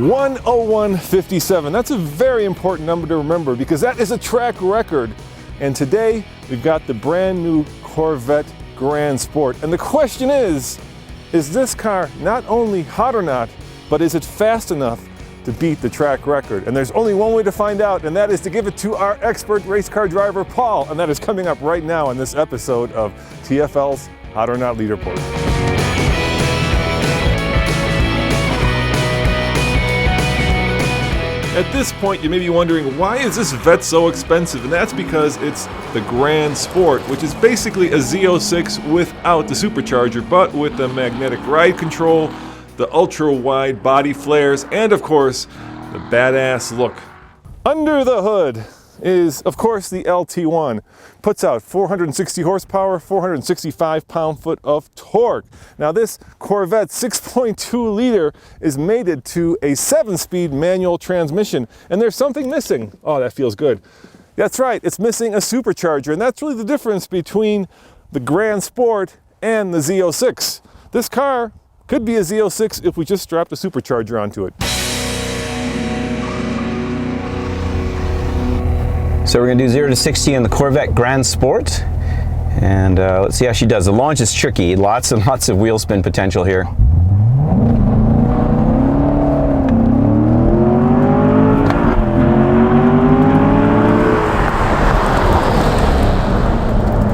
101.57. That's a very important number to remember because that is a track record. And today we've got the brand new Corvette Grand Sport. And the question is this car not only hot or not, but is it fast enough to beat the track record? And there's only one way to find out, and that is to give it to our expert race car driver, Paul. And that is coming up right now in this episode of TFL's Hot or Not Leaderboard. At this point, you may be wondering, why is this Vette so expensive? And that's because it's the Grand Sport, which is basically a Z06 without the supercharger, but with the magnetic ride control, the ultra-wide body flares, and of course, the badass look. Under the hood is, of course, the LT1. Puts out 460 horsepower, 465 pound-foot of torque. Now this Corvette 6.2 liter is mated to a 7-speed manual transmission, and there's something missing. Oh, that feels good. That's right, it's missing a supercharger, and that's really the difference between the Grand Sport and the Z06. This car could be a Z06 if we just strapped a supercharger onto it. So we're going to do 0 to 60 in the Corvette Grand Sport, and let's see how she does. The launch is tricky, lots and lots of wheel spin potential here.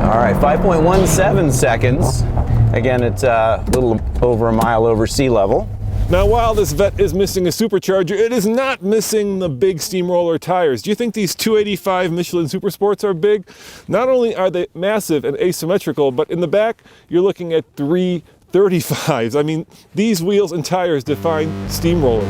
All right, 5.17 seconds. Again, it's a little over a mile over sea level. Now, while this Vette is missing a supercharger, it is not missing the big steamroller tires. Do you think these 285 Michelin Super Sports are big? Not only are they massive and asymmetrical, but in the back, you're looking at 335s. I mean, these wheels and tires define steamroller.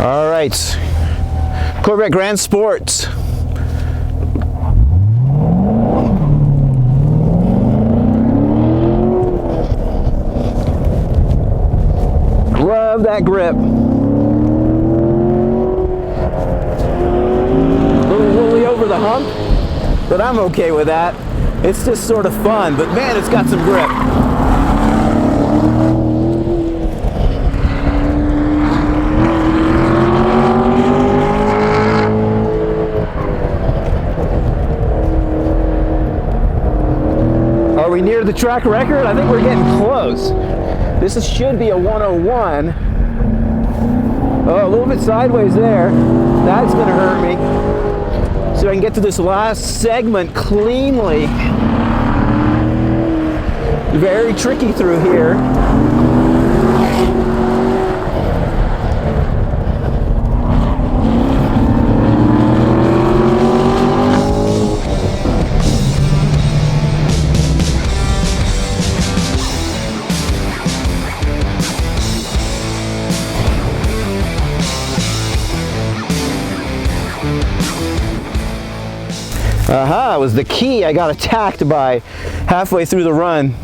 All right, Corvette Grand Sport. Love that grip. A little woolly over the hump, but I'm okay with that. It's just sort of fun, but man, it's got some grip. Are we near the track record? I think we're getting close. This should be a 101. Oh, a little bit sideways there. That's gonna hurt me. So I can get to this last segment cleanly. Very tricky through here. Aha, it was the key. I got attacked by halfway through the run.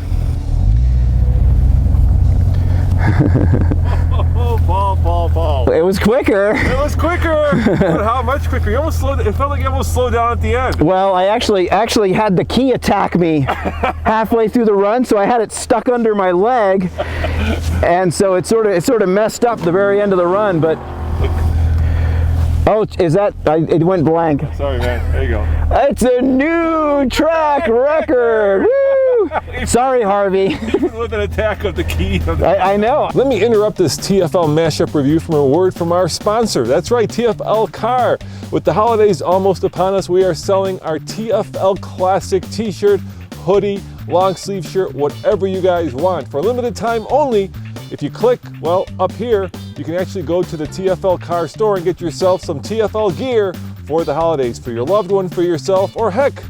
Paul. It was quicker. It was quicker. But how much quicker? You almost slowed. It felt like you almost slowed down at the end. Well, I actually had the key attack me halfway through the run, so I had it stuck under my leg, and so it sort of messed up the very end of the run. But oh, is that? It went blank. Sorry, man. There you go. It's a new track record. Woo! Sorry, Harvey. Even with an attack of the key. I know. Let me interrupt this TFL mashup review from a word from our sponsor. That's right, TFL Car. With the holidays almost upon us, we are selling our TFL Classic t-shirt, hoodie, long sleeve shirt, whatever you guys want. For a limited time only, if you click, well, up here, you can actually go to the TFL Car store and get yourself some TFL gear for the holidays, for your loved one, for yourself, or heck,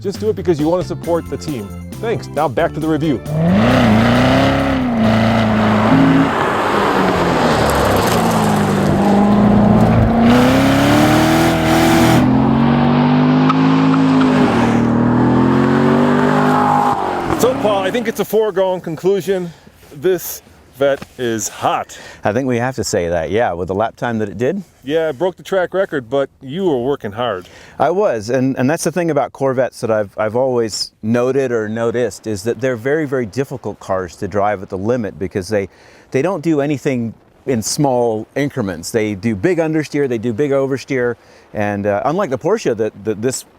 just do it because you want to support the team. Thanks. Now back to the review. think it's a foregone conclusion. This Vette is hot. I think we have to say that, yeah, with the lap time that it did. Yeah, it broke the track record, but you were working hard. I was, and that's the thing about Corvettes that I've always noted or noticed, is that they're very, very difficult cars to drive at the limit, because they don't do anything in small increments. They do big understeer, they do big oversteer, and unlike the Porsche that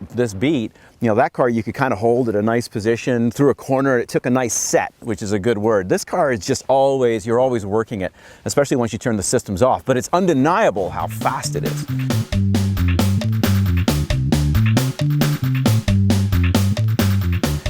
this beat, you know, that car you could kind of hold at a nice position through a corner. It took a nice set, which is a good word. This car is just always, you're always working it, especially once you turn the systems off, but it's undeniable how fast it is.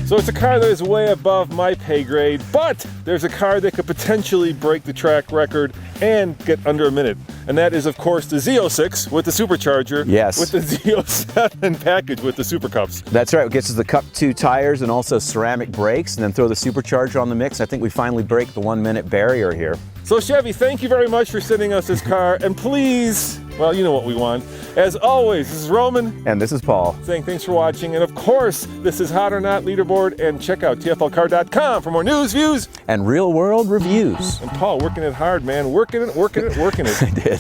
So it's a car that is way above my pay grade, but there's a car that could potentially break the track record and get under a minute. And that is, of course, the Z06 with the supercharger. Yes. With the Z07 package with the Super Cups. That's right. It gets us the Cup 2 tires and also ceramic brakes, and then throw the supercharger on the mix. I think we finally break the 1 minute barrier here. So Chevy, thank you very much for sending us this car, and please, well, you know what we want. As always, this is Roman. And this is Paul. Saying thanks for watching, and of course, this is Hot or Not Leaderboard, and check out TFLcar.com for more news, views, and real world reviews. And Paul, working it hard, man. Working it. I did.